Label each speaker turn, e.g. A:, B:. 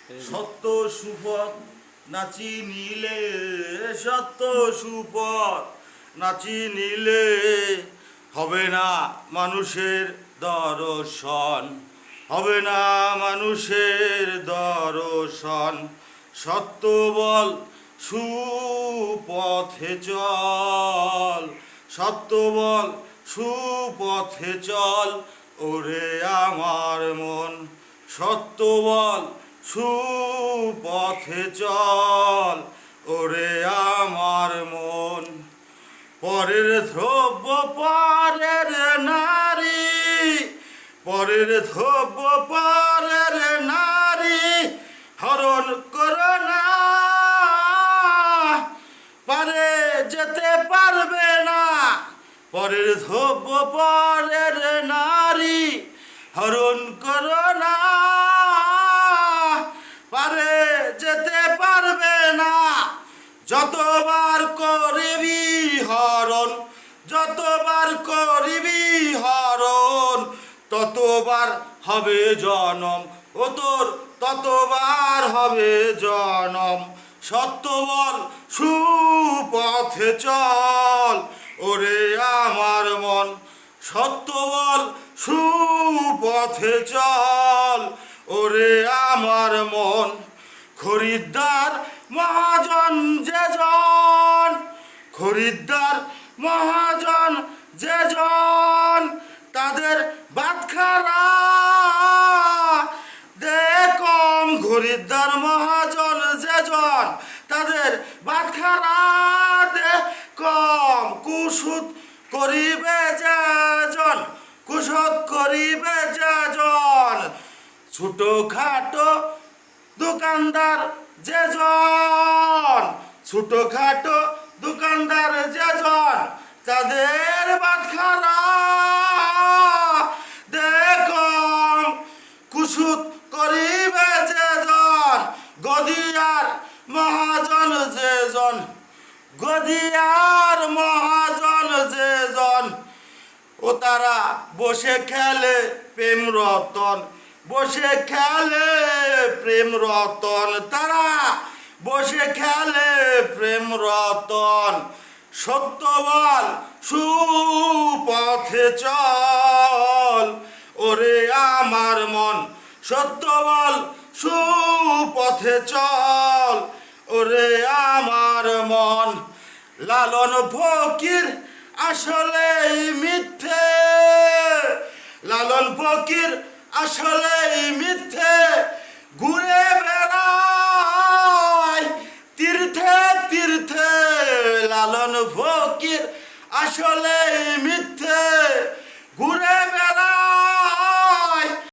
A: সত্য সুপথ নাচি নিলে, সত্য সুপথ নাচি নিলে হবে না মানুষের দর্শন, হবে না মানুষের দর্শন। সত্য বল সুপথে চল, সত্য বল সুপথে চল, ওরে আমার মন। সত্য বল সুপথে চল, ওরে আমার মন। পরের দ্রব্য পরের নারী, পরের দ্রব্য পরের নারী হরণ করো না, পারে যেতে পারবে না। পরের দ্রব্য পরের নারী হরণ করো না, পারে যেতে পারবে না। যতবার করিবি হরণ, যতবার করিবি হরণ, ততবার হবে জনম, ও তোর ততবার হবে জনম। সত্য বল সুপথে চল, ওরে আমার মন। সত্য বল সুপথে চল, ওরে আমার মন। খরিদ্দার মহাজন যেজন, খরিদ্দার মহাজন যেজন, তাদের বাটখারা দে কম। খরিদ্দার মহাজন যেজন, তাদের বাটখারা দে কম। কুসুদ করিবে যেজন, কুসুদ করিবে যেজন, ছোটখাটো দোকানদার যেজন, ছোটখাটো দোকানদার যেজন, তাদের বাটখারা দেখম। কুসুদ করিবে যেজন, গদিয়ার মহাজন যেজন, গদিয়ার মহাজন যেজন, ও তারা বসে খেলে প্রেম রতন, বসে খেলে প্রেম রতন, তারা বসে খেলে প্রেম রতন। সত্য বল সুপথে চল, ওরে আমার মন। সত্য বল সুপথে চল, ওরে আমার মন। লালন ফকির আসলেই মিথ্যে, লালন ফকির আসলেই মিথ্যে, ঘুরে বেড়ায় তীর্থে তীর্থে। লালন ফকির আসলেই মিথ্যে,